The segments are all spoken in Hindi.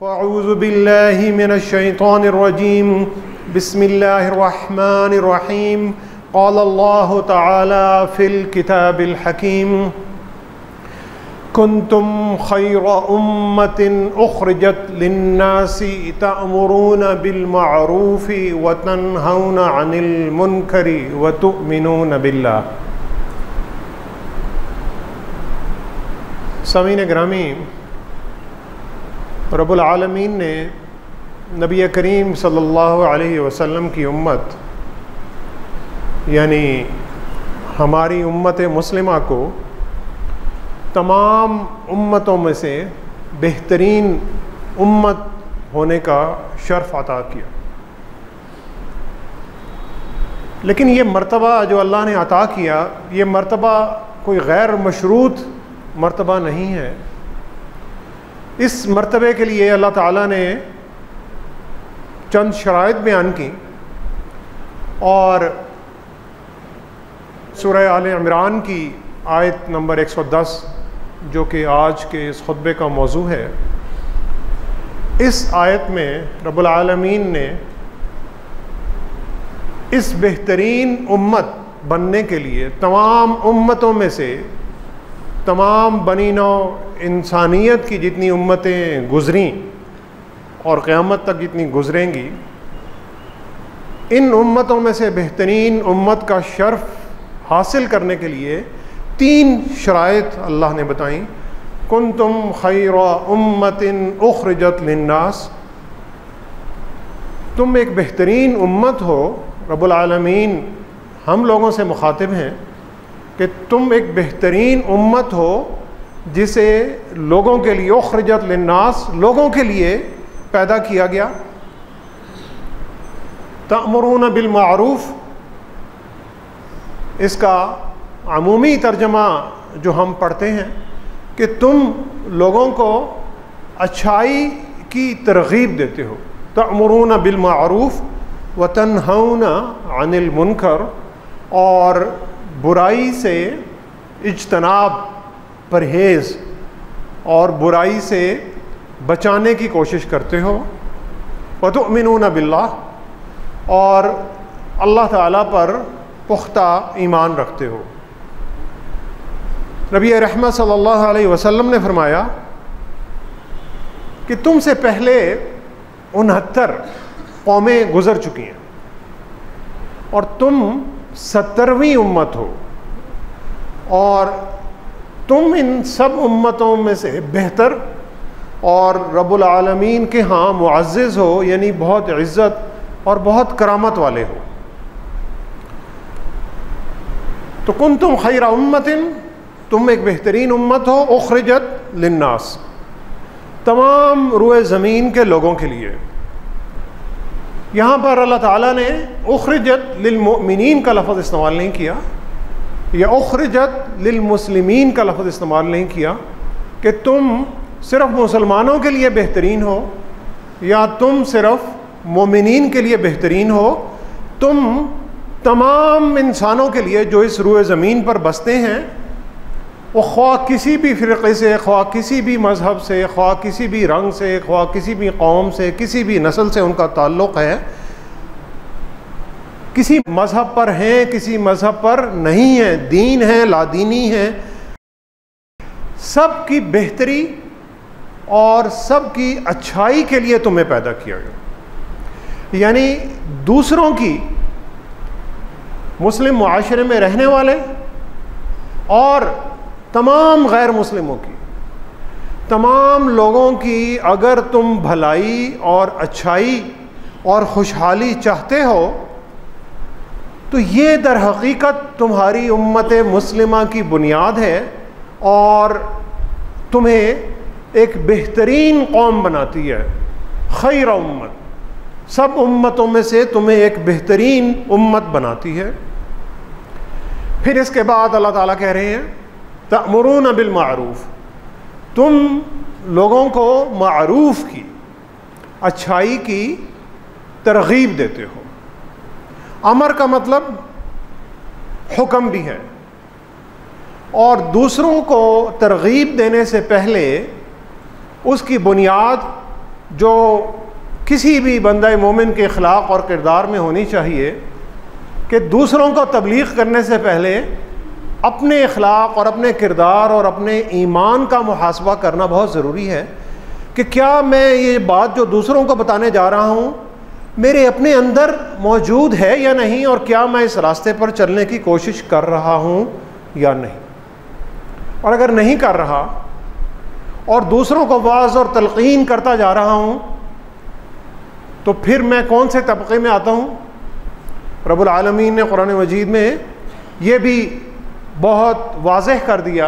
अऊज़ु बिल्लाहि मिनश्शैतानिर्रजीम बिस्मिल्लाहिर्रहमानिर्रहीम क़ालल्लाहु तआला फ़िल किताबिल हकीम कुन्तुम खैरा उम्मतिन उख़रिजत लिन्नासि तअमुरूना बिल मअरूफ़ि व तन्हौना अनिल मुनकरि व तु'मिनूना बिल्लाह। सामीन ग्रामी, रब्बुल आलमीन ने नबी करीम सल्लल्लाहु अलैहि वसल्लम की उम्मत यानी हमारी उम्मत मुस्लिमा को तमाम उम्मतों में से बेहतरीन उम्मत होने का शर्फ अता किया। लेकिन ये मर्तबा जो अल्लाह ने अता किया, ये मर्तबा कोई गैर मशरूत मर्तबा नहीं है। इस मर्तबे के लिए अल्लाह ताला ने चंद शराइत बयान की और सूरह आले इमरान की आयत नंबर 110 जो कि आज के इस खुतबे का मौजू है, इस आयत में रब्बुल आलमीन ने इस बेहतरीन उम्मत बनने के लिए तमाम उम्मतों में से तमाम बनी नौ इंसानियत की जितनी उम्मतें गुज़री और क़यामत तक जितनी गुज़रेंगी, इन उम्मतों में से बेहतरीन उम्मत का शर्फ हासिल करने के लिए 3 शराइत अल्लाह ने बताई। कुन्तुम खैरा उम्मतिन उख़रिजत लिन्नास, तुम एक बेहतरीन उम्मत हो। रब्बुल आलमीन हम लोगों से मुखातिब हैं कि तुम एक बेहतरीन उम्मत हो जिसे लोगों के लिए उख़रिजत लिन्नास, लोगों के लिए पैदा किया गया। तअमुरूना बिल मारूफ़, इसका अमूमी तर्जमा जो हम पढ़ते हैं कि तुम लोगों को अच्छाई की तरग़ीब देते हो। तअमुरूना बिल मारूफ़ व तन्हौना अनिल मुनकर, और बुराई से इज्तनाब, परहेज़ और बुराई से बचाने की कोशिश करते हो। व तु'मिनूना बिल्लाह, और अल्लाह ताला पर पुख्ता ईमान रखते हो। नबी रहमत सल्लल्लाहु अलैहि वसल्लम ने फरमाया कि तुमसे पहले 69 कौमें गुज़र चुकी हैं और तुम 70वीं उम्मत हो, और तुम इन सब उम्मतों में से बेहतर और रब्बुल आलमीन के यहाँ मुअज़्ज़िज़ हो, यानी बहुत इज़्ज़त और बहुत करामत वाले हो। तो कुन्तुम खैरा उम्मतिन, तुम एक बेहतरीन उम्मत हो, उख़रिजत लिन्नास, तमाम रुए ज़मीन के लोगों के लिए। यहाँ पर अल्लाह ताला ने उख़रिजत लिलमुमिनीन का लफ़्ज़ इस्तेमाल नहीं किया, या उख़रिजत लिलमुस्लिमीन का लफ़्ज़ इस्तेमाल नहीं किया कि तुम सिर्फ़ मुसलमानों के लिए बेहतरीन हो या तुम सिर्फ़ मोमिनीन के लिए बेहतरीन हो। तुम तमाम इंसानों के लिए जो इस रुए ज़मीन पर बसते हैं, वो ख्वाह किसी भी फ़िरक़े से, ख्वाह किसी भी मज़हब से, ख्वाह किसी भी रंग से, ख्वाह किसी भी कौम से, किसी भी नस्ल से उनका ताल्लुक़ है, किसी मज़हब पर हैं, किसी मज़हब पर नहीं है, दीन है, लादीनी है, सब की बेहतरी और सब की अच्छाई के लिए तुम्हें पैदा किया गया। यानी दूसरों की, मुस्लिम मुआशरे में रहने वाले और तमाम गैर मुस्लिमों की, तमाम लोगों की अगर तुम भलाई और अच्छाई और खुशहाली चाहते हो तो ये दर हकीकत तुम्हारी उम्मत मुस्लिमा की बुनियाद है और तुम्हें एक बेहतरीन कौम बनाती है। खैरा उम्मत, सब उम्मतों में से तुम्हें एक बेहतरीन उम्मत बनाती है। फिर इसके बाद अल्लाह ताला कह रहे हैं तअमुरूना बिल मारूफ़, तुम लोगों को मारूफ़ की, अच्छाई की तरग़ीब देते हो। अमर का मतलब हुक्म भी है, और दूसरों को तरग़ीब देने से पहले उसकी बुनियाद जो किसी भी बंदा मोमिन के अखलाक और किरदार में होनी चाहिए कि दूसरों को तबलीग करने से पहले अपने अखलाक और अपने किरदार और अपने ईमान का मुहासबा करना बहुत ज़रूरी है कि क्या मैं ये बात जो दूसरों को बताने जा रहा हूँ मेरे अपने अंदर मौजूद है या नहीं, और क्या मैं इस रास्ते पर चलने की कोशिश कर रहा हूँ या नहीं। और अगर नहीं कर रहा और दूसरों को वाज़ और तलक़ीन करता जा रहा हूँ तो फिर मैं कौन से तबक़े में आता हूँ। रब्बुल आलमीन ने कुरान मजीद में ये भी बहुत वाज़ेह कर दिया।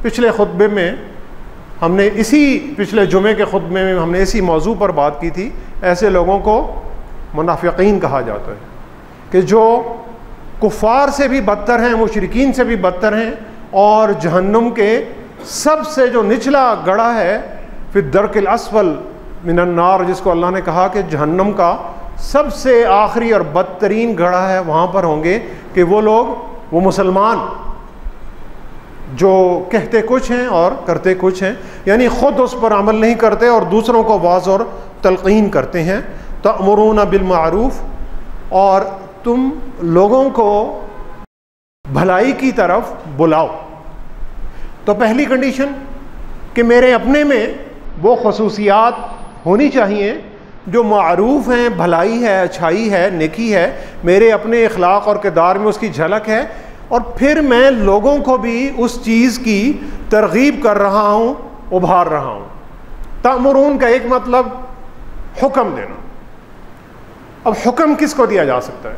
पिछले खुतबे में हमने पिछले जुमे के खुतबे में हमने इसी मौजू पर बात की थी। ऐसे लोगों को मुनाफिकीन कहा जाता है कि जो कुफ़ार से भी बदतर हैं, मुशरिकीन से भी बदतर हैं, और जहन्नुम के सबसे जो निचला गड़ा है फिर दरकिल अस्फल मिनन नार, जिसको अल्लाह ने कहा कि जहन्नम का सबसे आखिरी और बदतरीन गड़ा है, वहाँ पर होंगे कि वो लोग, वो मुसलमान जो कहते कुछ हैं और करते कुछ हैं, यानी ख़ुद उस पर अमल नहीं करते और दूसरों को वाज़ और तलक़ीन करते हैं। तअमुरूना बिल मारूफ़, और तुम लोगों को भलाई की तरफ बुलाओ। तो पहली कंडीशन कि मेरे अपने में वो ख़ुसूसियात होनी चाहिए जो मारूफ़ हैं, भलाई है, अच्छाई है, नेकी है, मेरे अपने अखलाक और किरदार में उसकी झलक है, और फिर मैं लोगों को भी उस चीज़ की तरगीब कर रहा हूँ, उभार रहा हूँ। तअमुरून का एक मतलब हुक्म देना। अब हुक्म किसको दिया जा सकता है?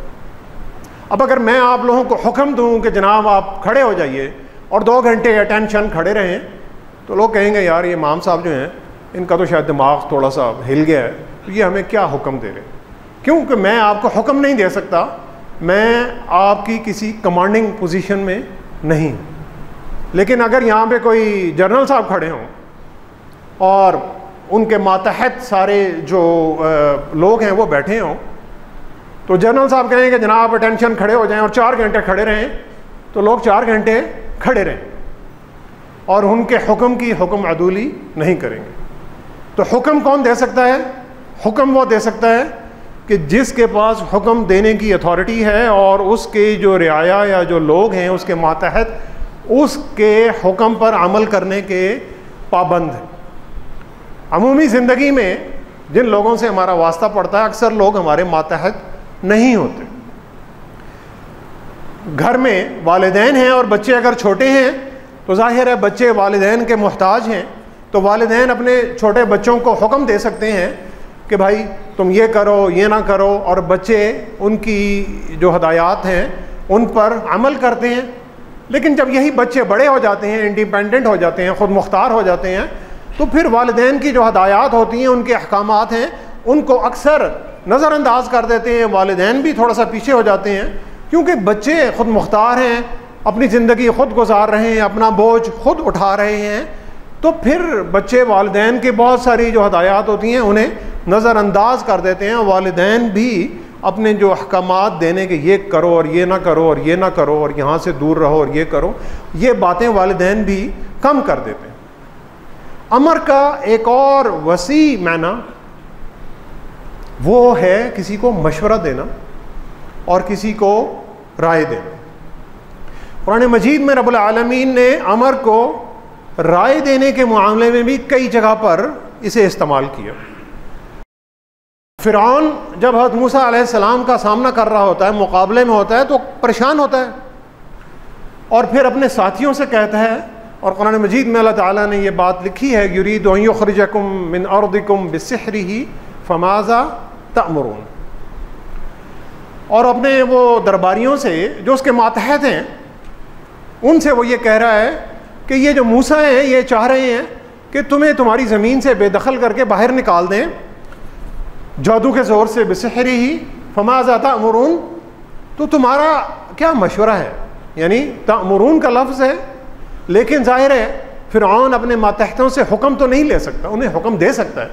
अब अगर मैं आप लोगों को हुक्म दूँ कि जनाब आप खड़े हो जाइए और 2 घंटे अटेंशन खड़े रहें, तो लोग कहेंगे यार ये इमाम साहब जो हैं इनका तो शायद दिमाग थोड़ा सा हिल गया है, तो ये हमें क्या हुक्म दे रहे। क्योंकि मैं आपको हुक्म नहीं दे सकता, मैं आपकी किसी कमांडिंग पोजीशन में नहीं। लेकिन अगर यहाँ पे कोई जनरल साहब खड़े हों और उनके मातहत सारे जो लोग हैं वो बैठे हों, तो जनरल साहब कहेंगे जनाब अटेंशन खड़े हो जाएं और 4 घंटे खड़े रहें, तो लोग 4 घंटे खड़े रहें और उनके हुक्म की हुक्म अदूली नहीं करेंगे। तो हुक्म कौन दे सकता है? हुक्म वो दे सकता है कि जिसके पास हुक्म देने की अथॉरिटी है और उसके जो रियाया या जो लोग हैं उसके मातहत उसके हुक्म पर अमल करने के पाबंद हैं। अमूमी ज़िंदगी में जिन लोगों से हमारा वास्ता पड़ता है अक्सर लोग हमारे मातहत नहीं होते। घर में वालिदैन हैं और बच्चे अगर छोटे हैं तो जाहिर है बच्चे वालिदैन के मोहताज हैं, तो वालिदैन अपने छोटे बच्चों को हुक्म दे सकते हैं कि भाई तुम ये करो, ये ना करो, और बच्चे उनकी जो हदायत हैं उन पर अमल करते हैं। लेकिन जब यही बच्चे बड़े हो जाते हैं, इंडिपेंडेंट हो जाते हैं, ख़ुद मुख्तार हो जाते हैं, तो फिर वालिदैन की जो हदायत होती हैं, उनके अहकामात हैं, उनको अक्सर नज़रअंदाज कर देते हैं। वालिदैन भी थोड़ा सा पीछे हो जाते हैं क्योंकि बच्चे ख़ुद मुख्तार हैं, अपनी ज़िंदगी ख़ुद गुजार रहे हैं, अपना बोझ ख़ुद उठा रहे हैं। तो फिर बच्चे वालिदैन की बहुत सारी जो हदायत होती हैं उन्हें नज़रअंदाज कर देते हैं। वालिदैन भी अपने जो अहकामात देने के ये करो और ये ना करो और ये ना करो और यहाँ से दूर रहो और ये करो, ये बातें वालिदैन भी कम कर देते हैं। अमर का एक और वसी माना वो है किसी को मशवरा देना और किसी को राय देना। कुरान मजीद में रब्बुल आलमीन ने अमर को राय देने के मामले में भी कई जगह पर इसे इस्तेमाल किया। फ़िरऔन जब हज़रत मूसा अलैहिस्सलाम का सामना कर रहा होता है, मुकाबले में होता है, तो परेशान होता है और फिर अपने साथियों से कहता है, और कुरान मजीद में अल्लाह ताला ने यह बात लिखी है, युरीदु अन युखरिजकुम मिन अर्दिकुम बिसिहरिही फमाज़ा तअमुरून। और अपने वो दरबारियों से जो उसके मातहत हैं उनसे वो ये कह रहा है कि ये जो मूसा हैं ये चाह रहे हैं कि तुम्हें तुम्हारी ज़मीन से बेदखल करके बाहर निकाल दें जादू के ज़ोर से, बिसिहरिही फमाज़ा तअमुरून, तो तुम्हारा क्या मशवरा है। यानी तअमुरून का लफ्ज़ है, लेकिन जाहिर है फ़िरऔन अपने मातहतों से हुक्म तो नहीं ले सकता, उन्हें हुक्म दे सकता है,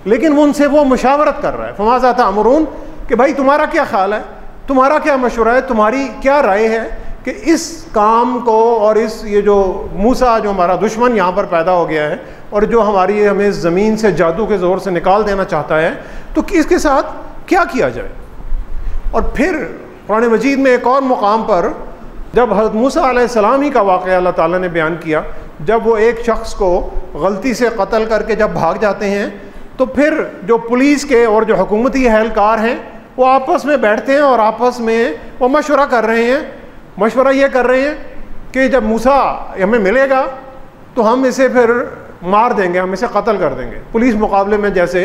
लेकिन वो उनसे वो मुशावरत कर रहा है। फमाज़ा तअमुरून कि भाई तुम्हारा क्या ख्याल है, तुम्हारा क्या मशवरा है, तुम्हारी क्या राय है कि इस काम को और ये जो मूसा जो हमारा दुश्मन यहाँ पर पैदा हो गया है और जो हमें ज़मीन से जादू के ज़ोर से निकाल देना चाहता है, तो इसके साथ क्या किया जाए। और फिर कुरान मजीद में एक और मुकाम पर जब हज़रत मूसा अलैहिस्सलाम ही का वाक़या अल्लाह ताला ने बयान किया, जब वो एक शख्स को गलती से कत्ल करके जब भाग जाते हैं, तो फिर जो पुलिस के और जो हुकूमती अहलकार हैं वो आपस में बैठते हैं और आपस में वो मशवरा कर रहे हैं। मशवरा ये कर रहे हैं कि जब मूसा हमें मिलेगा तो हम इसे फिर मार देंगे, हम इसे कत्ल कर देंगे। पुलिस मुकाबले में जैसे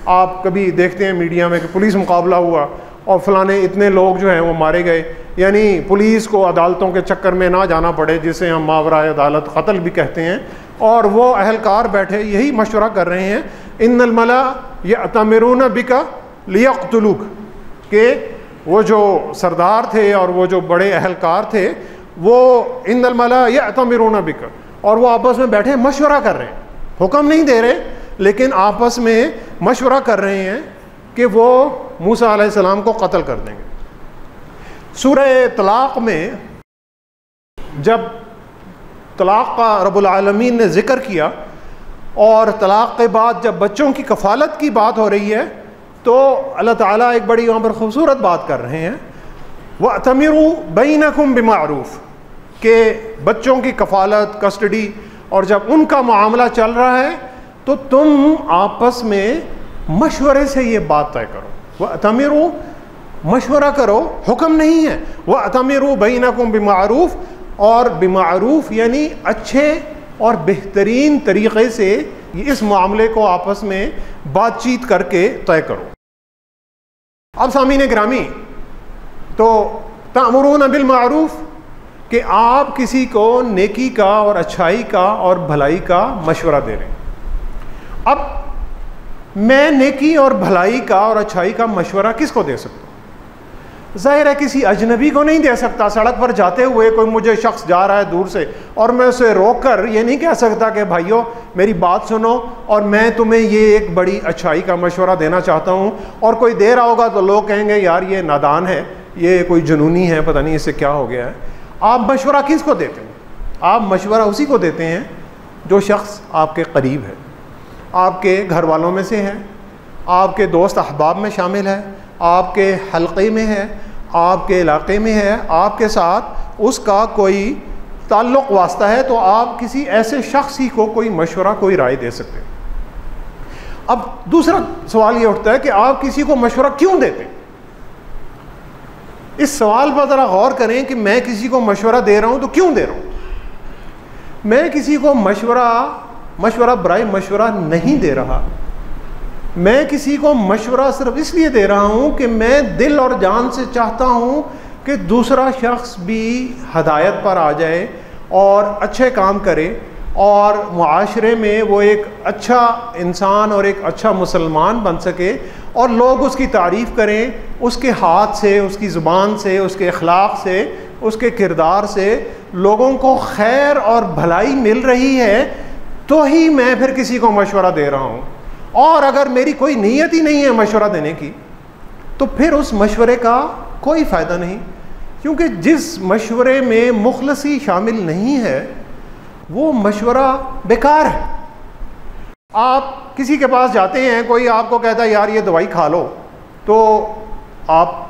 आप कभी देखते हैं मीडिया में कि पुलिस मुकाबला हुआ और फलाने इतने लोग जो हैं वो मारे गए, यानी पुलिस को अदालतों के चक्कर में ना जाना पड़े, जिसे हम मावराए अदालत कत्ल भी कहते हैं। और वो अहलकार बैठे यही मशवरा कर रहे हैं, इन्नल मला यअतमिरून बिका लियक़्तुलूक, कि वो जो सरदार थे और वो जो बड़े अहलकार थे वो इन्नल मला यअतमिरून बिका, और वो आपस में बैठे मशवरा कर रहे हैं, हुक्म नहीं दे रहे लेकिन आपस में मशवरा कर रहे हैं कि वो मूसा अलैहिस्सलाम को कत्ल कर देंगे। सूरह तलाक़ में जब तलाक़ का रब्बुल आलमीन ने ज़िक्र किया और तलाक़ के बाद जब बच्चों की कफ़ालत की बात हो रही है, तो अल्लाह ताला एक बड़ी वहाँ पर ख़ूबसूरत बात कर रहे हैं, वअतमिरू बैनकुम बिमारूफ़, के बच्चों की कफ़ालत, कस्टडी, और जब उनका मामला चल रहा है तो तुम आपस में मशवरे से ये बात तय करो। वअतमिरू, मशवरा करो, हुक्म नहीं है। वअतमिरू बैनकुम बिमारूफ़, और बिमारूफ़ यानी अच्छे और बेहतरीन तरीक़े से इस मामले को आपस में बातचीत करके तय करो। अब सामीन गिरामी, तो तामुरून बिल मारूफ़, कि आप किसी को नेकी का और अच्छाई का और भलाई का मशवरा दे रहे हैं। अब मैं नेकी और भलाई का और अच्छाई का मशवरा किसको दे सकता हूँ? ज़ाहिर है किसी अजनबी को नहीं दे सकता। सड़क पर जाते हुए कोई मुझे शख्स जा रहा है दूर से और मैं उसे रोक कर ये नहीं कह सकता कि भाइयों मेरी बात सुनो और मैं तुम्हें ये एक बड़ी अच्छाई का मशवरा देना चाहता हूँ, और कोई दे रहा होगा तो लोग कहेंगे यार ये नादान है, ये कोई जुनूनी है, पता नहीं इससे क्या हो गया है। आप मशवरा किसको देते हैं? आप मशवरा उसी को देते हैं जो शख्स आपके करीब है, आपके घर वालों में से है, आपके दोस्त अहबाब में शामिल है, आपके हल्के में है, आपके इलाके में है, आपके साथ उसका कोई ताल्लुक़ वास्ता है, तो आप किसी ऐसे शख्स ही को कोई मशवरा, कोई राय दे सकते हैं। अब दूसरा सवाल ये उठता है कि आप किसी को मशवरा क्यों देते हैं? इस सवाल पर ज़रा गौर करें कि मैं किसी को मशवरा दे रहा हूँ तो क्यों दे रहा हूँ। मैं किसी को मशवरा बराए मशवरा नहीं दे रहा, मैं किसी को मशवरा सिर्फ इसलिए दे रहा हूँ कि मैं दिल और जान से चाहता हूँ कि दूसरा शख्स भी हदायत पर आ जाए और अच्छे काम करे और मुआशरे में वो एक अच्छा इंसान और एक अच्छा मुसलमान बन सके और लोग उसकी तारीफ़ करें, उसके हाथ से, उसकी ज़ुबान से, उसके अखलाक से, उसके किरदार से लोगों को खैर और भलाई मिल रही है, तो ही मैं फिर किसी को मशवरा दे रहा हूँ। और अगर मेरी कोई नीयत ही नहीं है मशवरा देने की, तो फिर उस मशवरे का कोई फ़ायदा नहीं, क्योंकि जिस मशवरे में मुखलसी शामिल नहीं है वो मशवरा बेकार है। आप किसी के पास जाते हैं, कोई आपको कहता है यार ये दवाई खा लो, तो आप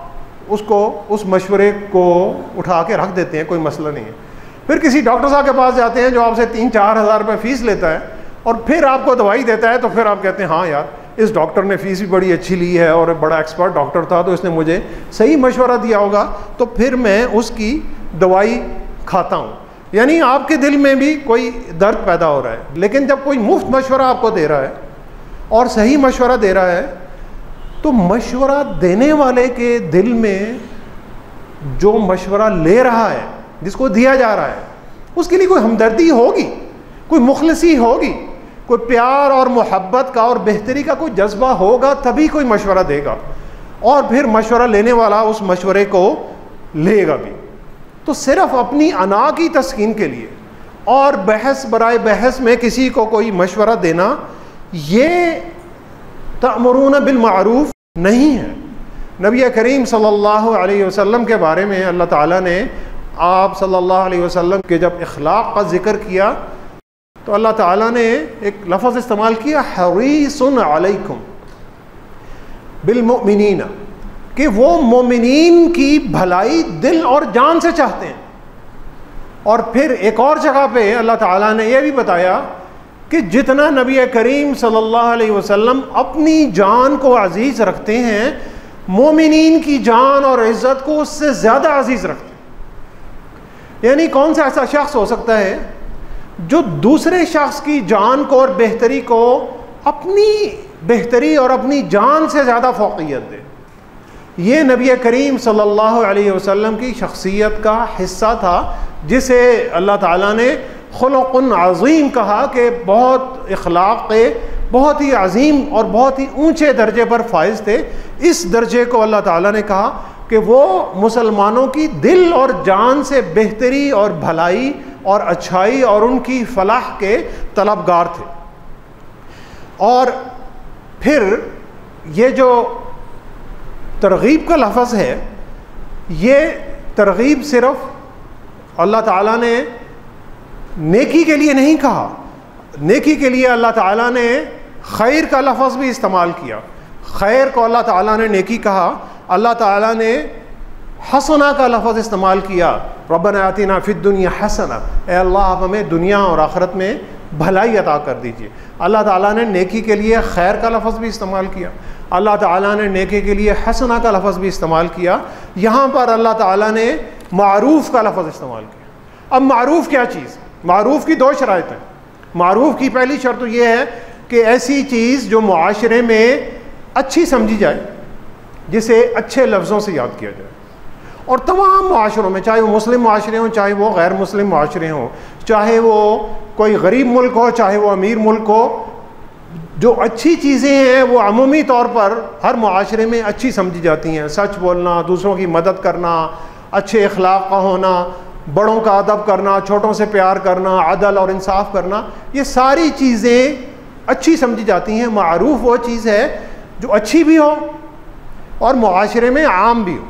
उसको उस मशवरे को उठा के रख देते हैं, कोई मसला नहीं है। फिर किसी डॉक्टर साहब के पास जाते हैं जो आपसे 3-4 हज़ार रुपये फ़ीस लेता है और फिर आपको दवाई देता है, तो फिर आप कहते हैं हाँ यार इस डॉक्टर ने फ़ीस भी बड़ी अच्छी ली है और बड़ा एक्सपर्ट डॉक्टर था, तो इसने मुझे सही मशवरा दिया होगा, तो फिर मैं उसकी दवाई खाता हूँ। यानी आपके दिल में भी कोई दर्द पैदा हो रहा है। लेकिन जब कोई मुफ्त मशवरा आपको दे रहा है और सही मशवरा दे रहा है, तो मशवरा देने वाले के दिल में जो मशवरा ले रहा है, जिसको दिया जा रहा है, उसके लिए कोई हमदर्दी होगी, कोई मुखलसी होगी, कोई प्यार और मोहब्बत का और बेहतरी का कोई जज्बा होगा, तभी कोई मशवरा देगा और फिर मशवरा लेने वाला उस मशवरे को लेगा भी। तो सिर्फ अपनी अना की तस्कीन के लिए और बहस बराए बहस में किसी को कोई मशवरा देना, ये तअमुरून बिल मारूफ नहीं है। नबी करीम सल्लल्लाहु अलैहि वसल्लम के बारे में अल्लाह ताला ने आप सल्लल्लाहु अलैहि वसल्लम के जब इखलाक का जिक्र किया तो अल्लाह ताला ने एक लफ्ज़ इस्तेमाल किया, हरीसुन अलैकुम बिल मुमिनीना, कि वो मोमिनीन की भलाई दिल और जान से चाहते हैं। और फिर एक और जगह पे अल्लाह ताला ने यह भी बताया कि जितना नबी करीम सल्लल्लाहु अलैहि वसल्लम अपनी जान को अजीज़ रखते हैं, मोमिनीन की जान और इज़्ज़त को उससे ज़्यादा अजीज़ रखते हैं। यानी कौन सा ऐसा शख्स हो सकता है जो दूसरे शख्स की जान को और बेहतरी को अपनी बेहतरी और अपनी जान से ज़्यादा फ़ौक़ियत दे। ये नबी करीम सल्लल्लाहु अलैहि वसल्लम की शख्सियत का हिस्सा था, जिसे अल्लाह ताला ने खुलुक़ुन अज़ीम कहा कि बहुत इखलाक़ के बहुत ही अजीम और बहुत ही ऊंचे दर्जे पर फाइज थे। इस दर्जे को अल्लाह ताला ने कहा कि वो मुसलमानों की दिल और जान से बेहतरी और भलाई और अच्छाई और उनकी फलाह के तलबगार थे। और फिर ये जो तरगीब का लफ्ज़ है, ये तरगीब सिर्फ अल्लाह ताला ने नेकी के लिए नहीं कहा, नेकी के लिए अल्लाह ताला ने खैर का लफ्ज़ भी इस्तेमाल किया। खैर को अल्लाह ताला ने नेकी कहा, अल्लाह ताला ने हसना का लफ्ज़ इस्तेमाल किया, रब्बना आतिना फिद दुनिया हसना, ए अल्लाह आप हमें दुनिया और आखिरत में भलाई अता कर दीजिए। अल्लाह ताला ने नेकी के लिए खैर का लफ्ज़ भी इस्तेमाल किया, अल्लाह ताला ने नेकी के लिए हसना का लफ्ज़ भी इस्तेमाल किया। यहाँ पर अल्लाह ताला ने मारूफ़ का लफ्ज़ इस्तेमाल किया। अब मारूफ़ क्या चीज़? मारूफ़ की दो शराइत हैं। मारूफ़ की पहली शर्त तो ये है कि ऐसी चीज़ जो मुआशरे में अच्छी समझी जाए, जिसे अच्छे लफ्ज़ों से याद किया जाए। और तमाम मुआशरों में, चाहे वो मुस्लिम मुआशरे हों, चाहे वो गैर मुस्लिम मुआशरे हों, चाहे वो कोई गरीब मुल्क हो, चाहे वो अमीर मुल्क हो, जो अच्छी चीज़ें हैं वो अमूमी तौर पर हर मुआशरे में अच्छी समझी जाती हैं। सच बोलना, दूसरों की मदद करना, अच्छे अखलाक का होना, बड़ों का अदब करना, छोटों से प्यार करना, अदल और इंसाफ करना, ये सारी चीज़ें अच्छी समझी जाती हैं। मारूफ़ वो चीज़ है जो अच्छी भी हो और मुआशरे में आम भी हो।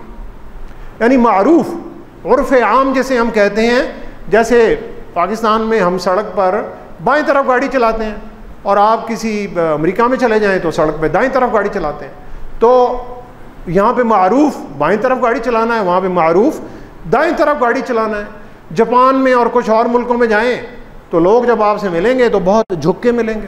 यानी मारूफ़, उर्फ़ आम जैसे हम कहते हैं, जैसे पाकिस्तान में हम सड़क पर बाएं तरफ गाड़ी चलाते हैं और आप किसी अमेरिका में चले जाएं तो सड़क पे दाएं तरफ गाड़ी चलाते हैं। तो यहाँ पे मारूफ़ बाएं तरफ गाड़ी चलाना है, वहाँ पे मारूफ़ दाएं तरफ गाड़ी चलाना है। जापान में और कुछ और मुल्कों में जाएं तो लोग जब आपसे मिलेंगे तो बहुत झुक के मिलेंगे।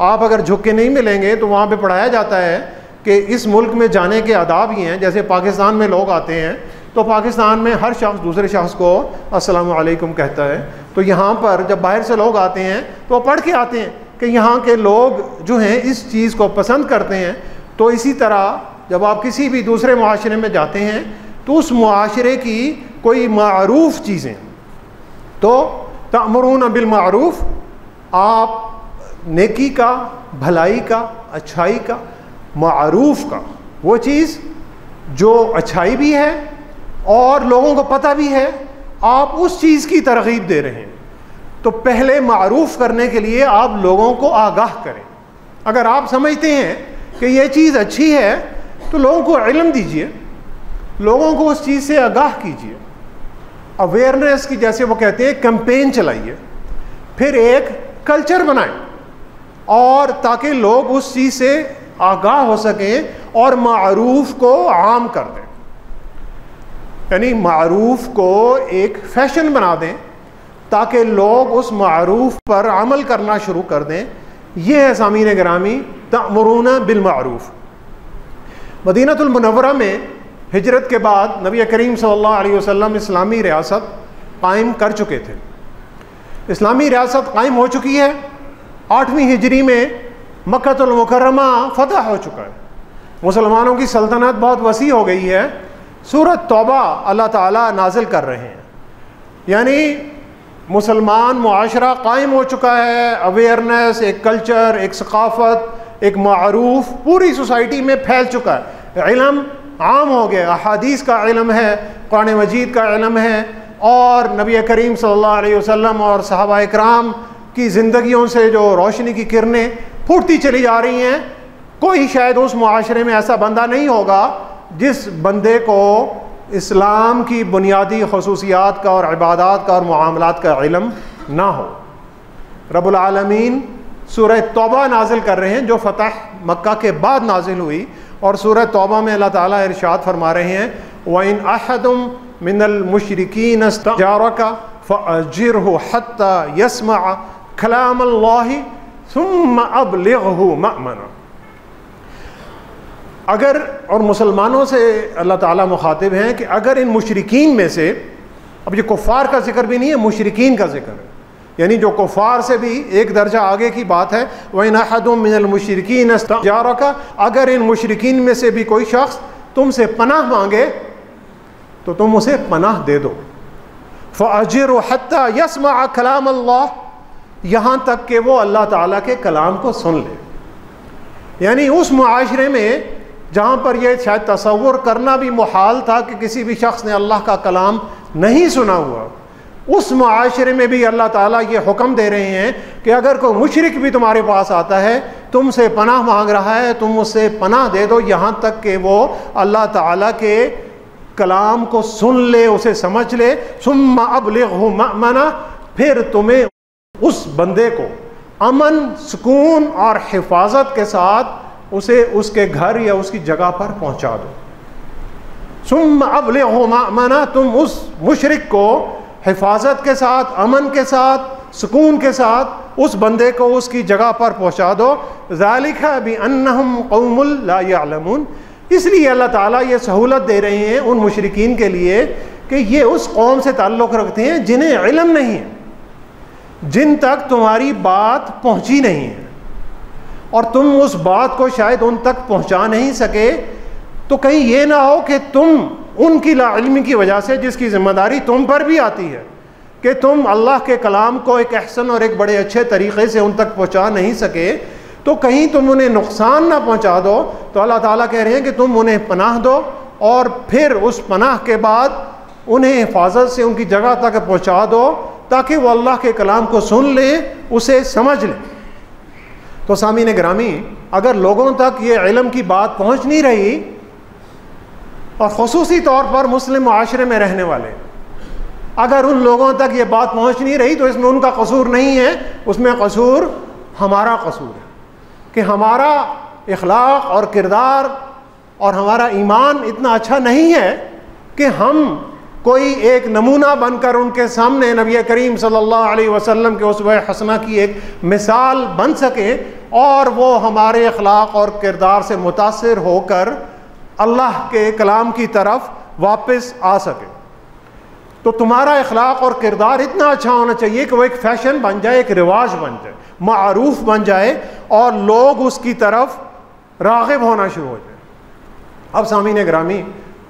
आप अगर झुक के नहीं मिलेंगे तो वहाँ पे पढ़ाया जाता है कि इस मुल्क में जाने के आदाब ही हैं। जैसे पाकिस्तान में लोग आते हैं तो पाकिस्तान में हर शख्स दूसरे शख्स को अस्सलामु अलैकुम कहता है। तो यहाँ पर जब बाहर से लोग आते हैं तो वो पढ़ के आते हैं कि यहाँ के लोग जो हैं इस चीज़ को पसंद करते हैं। तो इसी तरह जब आप किसी भी दूसरे मुआशरे में जाते हैं तो उस मुआशरे की कोई मारूफ़ चीज़ें, तो तअमुरून बिल मारूफ़, आप नेकी का, भलाई का, अच्छाई का, मारूफ़ का, वो चीज़ जो अच्छाई भी है और लोगों को पता भी है, आप उस चीज़ की तरगीब दे रहे हैं। तो पहले मारूफ़ करने के लिए आप लोगों को आगाह करें। अगर आप समझते हैं कि ये चीज़ अच्छी है तो लोगों को इल्म दीजिए, लोगों को उस चीज़ से आगाह कीजिए। अवेयरनेस की, जैसे वो कहते हैं, कैंपेन चलाइए। फिर एक कल्चर बनाएं और ताकि लोग उस चीज़ से आगाह हो सकें और मारूफ़ को आम कर दें। यानी मारूफ़ को एक फैशन बना दें ताकि लोग उस मारूफ़ पर अमल करना शुरू कर दें। यह है सामीन गिरामी तअमुरून बिल मारूफ़। मदीनतुल मुनव्वरा में हिजरत के बाद नबी करीम सल्लल्लाहु अलैहि वसल्लम इस्लामी रियासत कायम कर चुके थे। इस्लामी रियासत कायम हो चुकी है। 8वीं हिजरी में मक्कतुल मुकर्रमा फ़तह हो चुका है। मुसलमानों की सल्तनत बहुत वसी हो गई है। सूरत तौबा अल्लाह ताला नाजिल कर रहे हैं। यानी मुसलमान मुआशरा कायम हो चुका है। अवेयरनेस, एक कल्चर, एक सकाफ़त, एक मारूफ़ पूरी सोसाइटी में फैल चुका है। इल्म आम हो गया, अहादीस का इल्म है, कुरान मजीद का इल्म है, और नबी करीम सल्लल्लाहु अलैहि वसल्लम और सहाबा इकराम की ज़िंदगियों से जो रोशनी की किरणें फूटती चली जा रही हैं। कोई शायद उस मुआशरे में ऐसा बंदा नहीं होगा जिस बंदे को इस्लाम की बुनियादी खसूसियात का और इबादात का और मुआमलात का इल्म ना हो। रब्बुल आलमीन सूरह तौबा नाजिल कर रहे हैं जो फ़तह मक्का के बाद नाजिल हुई, और सूरह तौबा में अल्लाह ताला इरशाद फरमा रहे हैं वइन अहदुम मिनल मुशरिकीन इस्तजारका फ़अजिरहु हत्ता यस्मअ कलामल्लाहि सुम्मा अबलिगहु मअमना। अगर, और मुसलमानों से अल्लाह ताला मुखातिब हैं कि अगर इन मुशरिकीन में से, अब ये कुफ़ार का जिक्र भी नहीं है, मुशरिकीन का जिक्र है, यानी जो कुफ़ार से भी एक दर्जा आगे की बात है। वइन अहदुम मिनल मुशरिकीन इस्तजारका, अगर इन मुशरिकीन में से भी कोई शख्स तुमसे पनाह मांगे तो तुम उसे पनाह दे दो। फ़अजिरहु हत्ता यस्मअ कलाम अल्लाह, यहाँ तक कि वो अल्लाह ताला के कलाम को सुन ले। यानी उस मुआशरे में जहाँ पर यह शायद तसव्वुर करना भी मुहाल था कि किसी भी शख्स ने अल्लाह का कलाम नहीं सुना हुआ, उस मुआशरे में भी अल्लाह ताला ये हुक्म दे रहे हैं कि अगर कोई मुशरिक भी तुम्हारे पास आता है, तुमसे पनाह मांग रहा है, तुम उससे पनाह दे दो, यहाँ तक कि वो अल्लाह ताला के कलाम को सुन ले, उसे समझ ले। सुम्मा अबलिगहु मअमना, फिर तुम्हें उस बंदे को अमन, सुकून और हिफाजत के साथ उसे उसके घर या उसकी जगह पर पहुँचा दो। सुम्मा अबलिगहु मअमना, तुम उस मुशरिक को हिफाजत के साथ, अमन के साथ, सुकून के साथ उस बंदे को उसकी जगह पर पहुँचा दो। ज़ालिका बिअन्नहुम कौमुल ला यअलमून, इसलिए अल्लाह ताला ये सहूलत दे रहे हैं उन मुशरिकीन के लिए कि ये उस कौम से ताल्लुक़ रखते हैं जिन्हें इल्म नहीं है, जिन तक तुम्हारी बात पहुँची नहीं है, और तुम उस बात को शायद उन तक पहुँचा नहीं सके, तो कहीं ये ना हो कि तुम उनकी लाइल्मी की वजह से, जिसकी ज़िम्मेदारी तुम पर भी आती है कि तुम अल्लाह के कलाम को एक अहसन और एक बड़े अच्छे तरीक़े से उन तक पहुँचा नहीं सके, तो कहीं तुम उन्हें नुकसान ना पहुँचा दो। तो अल्लाह ताला कह रहे हैं कि तुम उन्हें पनाह दो, और फिर उस पनाह के बाद उन्हें हिफाजत से उनकी जगह तक पहुँचा दो, ताकि वो अल्लाह के कलाम को सुन ले, उसे समझ ले। तो सामीन गिरामी, अगर लोगों तक ये इल्म की बात पहुँच नहीं रही, और ख़ुसूसी तौर पर मुस्लिम मुआशरे में रहने वाले, अगर उन लोगों तक ये बात पहुँच नहीं रही, तो इसमें उनका कसूर नहीं है, उसमें कसूर हमारा कसूर है कि हमारा इखलाक और किरदार और हमारा ईमान इतना अच्छा नहीं है कि हम कोई एक नमूना बनकर उनके सामने नबी करीम सल्लल्लाहु अलैहि वसल्लम के उस्वे हसना की एक मिसाल बन सके, और वो हमारे इखलाक और किरदार से मुतासिर होकर अल्लाह के कलाम की तरफ वापस आ सके। तो तुम्हारा इखलाक और किरदार इतना अच्छा होना चाहिए कि वो एक फ़ैशन बन जाए, एक रिवाज बन जाए, मारूफ बन जाए, और लोग उसकी तरफ राग़िब होना शुरू हो जाए। अब सामीन गिरामी,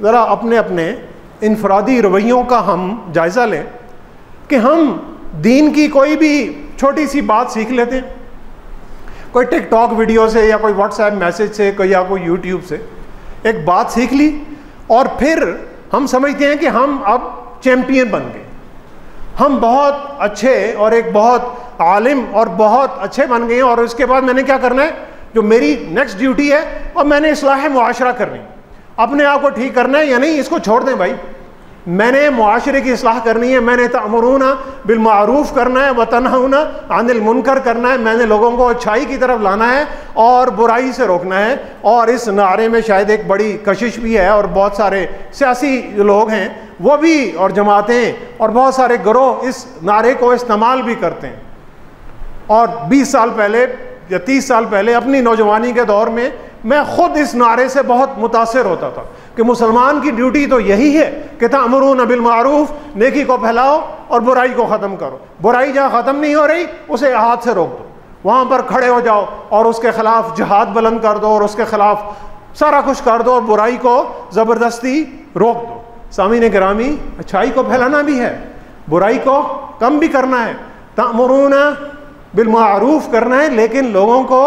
ज़रा अपने अपने इनफरादी रवैयों का हम जायज़ा लें कि हम दीन की कोई भी छोटी सी बात सीख लेते हैं, कोई टिकटॉक वीडियो से या कोई व्हाट्सएप मैसेज से, कोई या कोई यूट्यूब से एक बात सीख ली, और फिर हम समझते हैं कि हम अब चैम्पियन बन गए, हम बहुत अच्छे और एक बहुत आलिम और बहुत अच्छे बन गए हैं, और उसके बाद मैंने क्या करना है, जो मेरी नेक्स्ट ड्यूटी है, और मैंने इस्लाह मुआशरा करनी, अपने आप को ठीक करना है या नहीं, इसको छोड़ दें भाई। मैंने मुआशरे की इस्लाह करनी है, मैंने तअमुरूना बिल मारूफ करना है, व तनहौना अनिल मुनकर करना है, मैंने लोगों को अच्छाई की तरफ लाना है और बुराई से रोकना है। और इस नारे में शायद एक बड़ी कशिश भी है, और बहुत सारे सियासी लोग हैं वो भी, और जमातें और बहुत सारे गिरोह इस नारे को इस्तेमाल भी करते हैं। और 20 साल पहले या 30 साल पहले अपनी नौजवानी के दौर में मैं खुद इस नारे से बहुत मुतासिर होता था कि मुसलमान की ड्यूटी तो यही है कि तअमुरूना बिल मारूफ, नेकी को फैलाओ और बुराई को ख़त्म करो। बुराई जहाँ ख़त्म नहीं हो रही उसे हाथ से रोक दो, वहाँ पर खड़े हो जाओ और उसके ख़िलाफ़ जिहाद बुलंद कर दो, और उसके ख़िलाफ़ सारा कुछ कर दो, और बुराई को ज़बरदस्ती रोक दो। सामीन गिरामी, अच्छाई को फैलाना भी है, बुराई को कम भी करना है, तअमुरूना बिल मारूफ करना है, लेकिन लोगों को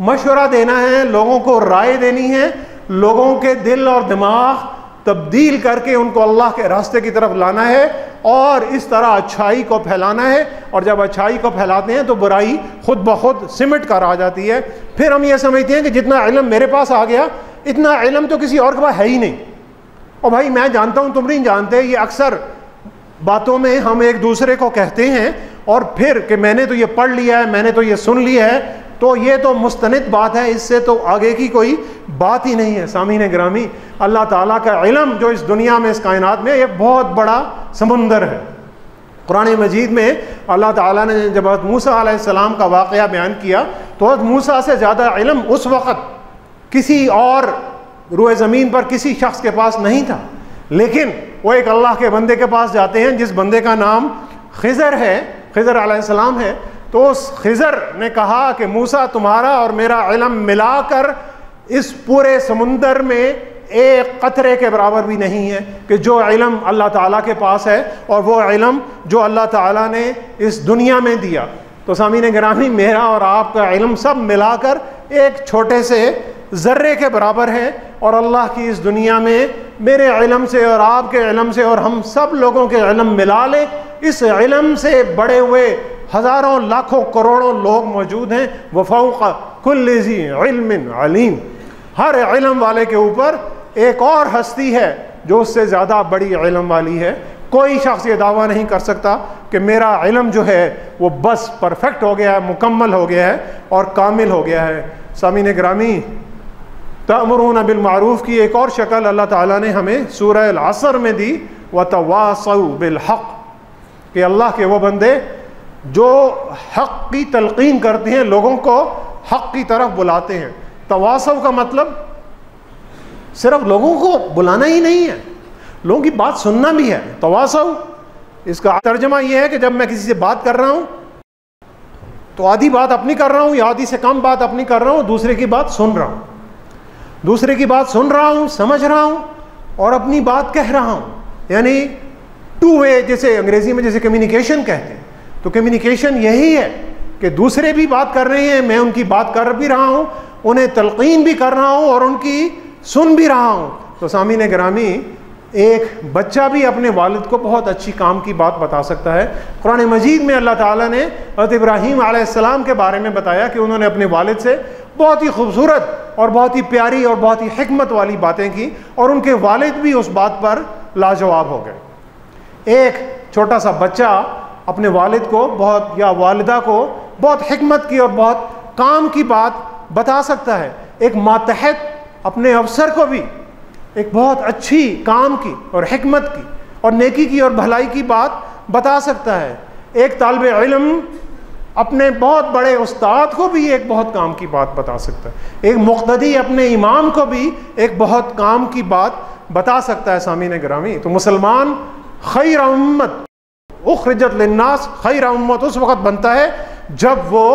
मशवरा देना है, लोगों को राय देनी है, लोगों के दिल और दिमाग तब्दील करके उनको अल्लाह के रास्ते की तरफ लाना है, और इस तरह अच्छाई को फैलाना है। और जब अच्छाई को फैलाते हैं तो बुराई खुद ब खुद सिमट कर आ जाती है। फिर हम ये समझते हैं कि जितना इल्म मेरे पास आ गया, इतना इल्म तो किसी और के पास है ही नहीं, और भाई मैं जानता हूँ तुम नहीं जानते, ये अक्सर बातों में हम एक दूसरे को कहते हैं और फिर कि मैंने तो ये पढ़ लिया है, मैंने तो ये सुन लिया है, तो ये तो मुस्तनिद बात है, इससे तो आगे की कोई बात ही नहीं है। सामीन गिरामी, अल्लाह ताला का इल्म जो इस दुनिया में, इस कायनात में, एक बहुत बड़ा समुंदर है। कुरान मजीद में अल्लाह ताला ने जब हज़रत मूसा अलैहिस्सलाम का वाक़या बयान किया तो हज़रत मूसा से ज़्यादा इल्म उस वक़्त किसी और रूए ज़मीन पर किसी शख्स के पास नहीं था, लेकिन वो एक अल्लाह के बंदे के पास जाते हैं जिस बंदे का नाम खिज़र है, खिज़र अलैहिस्सलाम है। तो उस खिज़र ने कहा कि मूसा तुम्हारा और मेरा इल्म मिलाकर इस पूरे समुंदर में एक कतरे के बराबर भी नहीं है कि जो इल्म अल्लाह ताला के पास है और वो इल्म जो अल्लाह ताला ने इस दुनिया में दिया। तो सामीन गिरामी, मेरा और आपका इल्म सब मिलाकर एक छोटे से ज़र्रे के बराबर है, और अल्लाह की इस दुनिया में मेरे इल्म से और आपके इल्म से और हम सब लोगों के इल्म मिला ले, इस इल्म से बड़े हुए हज़ारों लाखों करोड़ों लोग मौजूद हैं। वफ़ौक़ कुल्लि ज़ी इल्मिन अलीम, हर इल्म वाले के ऊपर एक और हस्ती है जो उससे ज़्यादा बड़ी इल्म वाली है। कोई शख्स ये दावा नहीं कर सकता कि मेरा इल्म जो है वो बस परफेक्ट हो गया है, मुकम्मल हो गया है और कामिल हो गया है। सामीन गिरामी, तअमुरून बिल मारूफ़ की एक और शक्ल अल्लाह ताला ने हमें सूरह अल असर में दी, वतवासौ बिल हक़, कि अल्लाह के वो बंदे जो हक़ की तलक़ीन करते हैं, लोगों को हक़ की तरफ बुलाते हैं। तवासौ का मतलब सिर्फ लोगों को बुलाना ही नहीं है, लोगों की बात सुनना भी है। तवासौ इसका तर्जमा यह है कि जब मैं किसी से बात कर रहा हूँ तो आधी बात अपनी कर रहा हूँ या आधी से कम बात अपनी कर रहा हूँ, दूसरे की बात सुन रहा हूँ, दूसरे की बात सुन रहा हूँ, समझ रहा हूँ और अपनी बात कह रहा हूँ। यानी टू वे, जैसे अंग्रेजी में जैसे कम्युनिकेशन कहते हैं, तो कम्युनिकेशन यही है कि दूसरे भी बात कर रहे हैं, मैं उनकी बात कर भी रहा हूँ, उन्हें तलक़ीन भी कर रहा हूँ और उनकी सुन भी रहा हूँ। तो सामीन गिरामी, एक बच्चा भी अपने वालिद को बहुत अच्छी काम की बात बता सकता है। कुरान मजीद में अल्लाह ताला ने हज़रत इब्राहीम अलैहिस्सलाम के बारे में बताया कि उन्होंने अपने वालिद से बहुत ही खूबसूरत और बहुत ही प्यारी और बहुत ही हिकमत वाली बातें की और उनके वालिद भी उस बात पर लाजवाब हो गए। एक छोटा सा बच्चा अपने वालिद को बहुत या वालिदा को बहुत हिकमत की और बहुत काम की बात बता सकता है। एक मातहत अपने अफसर को भी एक बहुत अच्छी काम की और हिकमत की और नेकी की और भलाई की बात बता सकता है। एक तालिब इल्म अपने बहुत बड़े उस्ताद को भी एक बहुत काम की बात बता सकता है। एक मुक़्तदी अपने इमाम को भी एक बहुत काम की बात बता सकता है। सामीन गिरामी, तो मुसलमान खैर उम्मत उखरिजत लिन्नास, खैर उम्मत उस वक़्त बनता है जब वो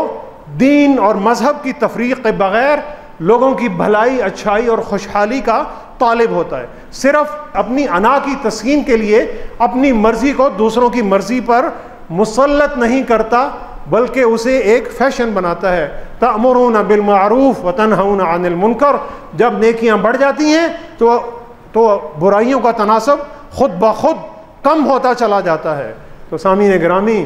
दीन और मज़हब की तफरीक़ के बग़ैर लोगों की भलाई, अच्छाई और खुशहाली का तालिब होता है। सिर्फ अपनी अना की तस्कीन के लिए अपनी मर्ज़ी को दूसरों की मर्ज़ी पर मुसल्लत नहीं करता, बल्कि उसे एक फ़ैशन बनाता है। तअमुरून बिल मारूफ़ व तनहौन अनिल मुनकर, जब नेकियां बढ़ जाती हैं तो बुराइयों का तनासब खुद ब खुद कम होता चला जाता है। तो सामीन गिरामी,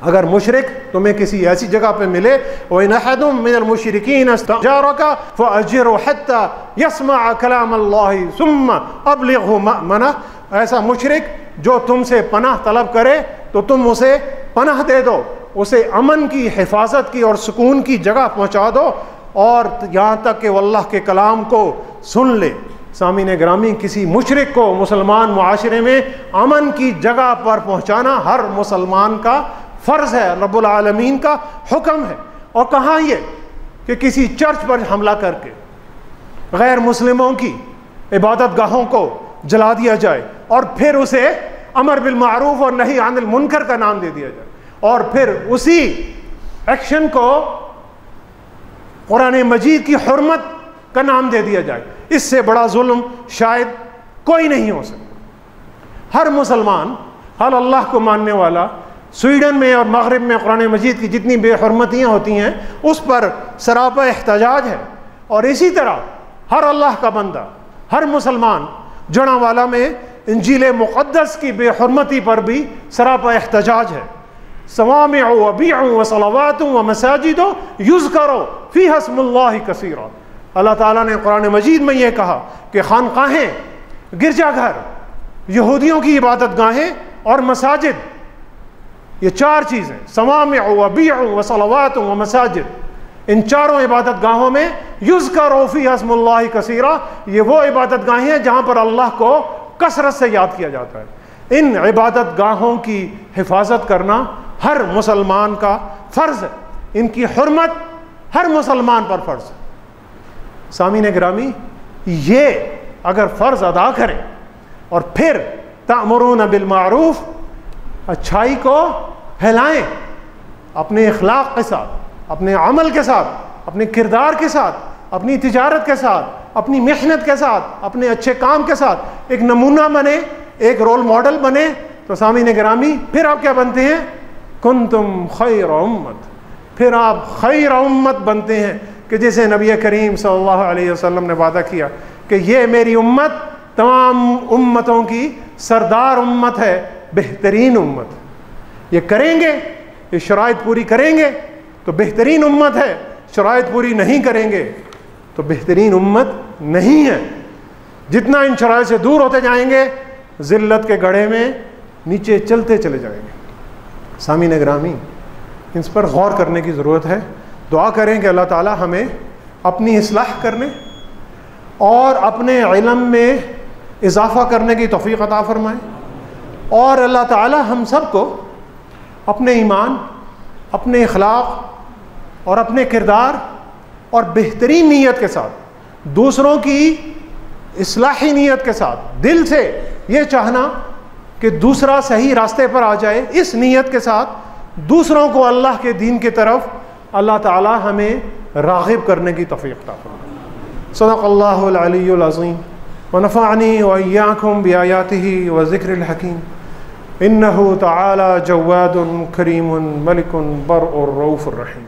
अगर मुशरिक तुम्हें किसी ऐसी जगह पे मिले, वइन अहदुम मिनल मुशरिकीन इस्तजारका फअजिरहु हत्ता यस्मअ कलाम अल्लाहि सुम्मा अबलिगहु मअमनह, ऐसा मुशरिक जो तुमसे पनाह तलब करे तो तुम उसे पनाह दे दो, उसे अमन की, हिफाजत की और सुकून की जगह पहुँचा दो और यहाँ तक कि वो अल्लाह के कलाम को सुन ले। सामीन गिरामी, किसी मुशरिक को मुसलमान मुआशरे में अमन की जगह पर पहुँचाना हर मुसलमान का फ़र्ज़ है, रब्बुल आलमीन का हुक्म है। और कहाँ ये कि किसी चर्च पर हमला करके गैर मुस्लिमों की इबादत गाहों को जला दिया जाए और फिर उसे अमर बिल मारूफ़ और नही अनिल मुनकर का नाम दे दिया जाए और फिर उसी एक्शन को कुरान मजीद की हुर्मत का नाम दे दिया जाए। इससे बड़ा जुल्म शायद कोई नहीं हो सकता। हर मुसलमान, हर अल्लाह को मानने वाला, स्वीडन में और मगरिब में कुरान मजीद की जितनी बेहुरमतियाँ होती हैं उस पर सरापा एहतजाज है। और इसी तरह हर अल्लाह का बंदा, हर मुसलमान जड़ावाला में इंजील मुक़द्दस की बेहुरमती पर भी सरापा एहतजाज है। सवामिअ व बीअ व सलावात व मसाजिद युज़करो फ़ीहा इस्मुल्लाहि कसीरा, अल्लाह ताला ने कुरान मजीद में यह कहा कि खानकाहें गिरजाघर, यहूदियों की इबादत गाहें और मसाजिद, ये चार चीज़ें, सवामिअ व बीअ व सलवात व मसाजिद, इन चारों इबादत गाहों में युज़करू फ़ीहा इस्मुल्लाहि कसीरा, ये वो इबादत गाहें हैं जहाँ पर अल्लाह को कसरत से याद किया जाता है। इन इबादत गाहों की हिफाजत करना हर मुसलमान का फ़र्ज़ है, इनकी हुर्मत हर मुसलमान पर फ़र्ज़ है। सामीन गिरामी, ये अगर फ़र्ज़ अदा करें और फिर तामुरून बिल मारूफ, अच्छाई को फैलाएं, अपने इखलाक के साथ, अपने अमल के साथ, अपने किरदार के साथ, अपनी तिजारत के साथ, अपनी मेहनत के साथ, अपने अच्छे काम के साथ एक नमूना बने, एक रोल मॉडल बने, तो सामीन गिरामी फिर आप क्या बनते हैं? कुंतुम खैर उम्मत, फिर आप खैर उम्मत बनते हैं कि जैसे नबी करीम सल्लल्लाहु अलैहि वसल्लम ने वादा किया कि ये मेरी उम्मत तमाम उम्मतों की सरदार उम्मत है, बेहतरीन उम्मत। ये करेंगे, ये शराइत पूरी करेंगे तो बेहतरीन उम्मत है, शराइत पूरी नहीं करेंगे तो बेहतरीन उम्मत नहीं है। जितना इन शराइत से दूर होते जाएंगे, ज़िल्लत के गड्ढे में नीचे चलते चले जाएंगे। सामीन गिरामी, इस पर गौर करने की ज़रूरत है। दुआ करें कि अल्लाह ताला हमें अपनी इस्लाह करने और अपने इल्म में इजाफ़ा करने की तौफ़ीक़ अता फ़रमाए, और अल्लाह ताला हम सब को अपने ईमान, अपने अखलाक और अपने किरदार और बेहतरीन नीयत के साथ, दूसरों की इस्लाही नीयत के साथ, दिल से ये चाहना कि दूसरा सही रास्ते पर आ जाए, इस नीयत के साथ दूसरों को अल्लाह के दीन की तरफ अल्लाह ताला हमें राग़िब करने की तौफ़ीक़ अता फ़रमाए। सदक़ल्लाहुल अलियुल अज़ीम व नफ़अनी व इय्याकुम बिआयातिही व ज़िक्रिल हकीम। इन्नहु तआला जव्वादुन करीमुन मलिकुन बर्रुर रऊफ़ुर रहीम।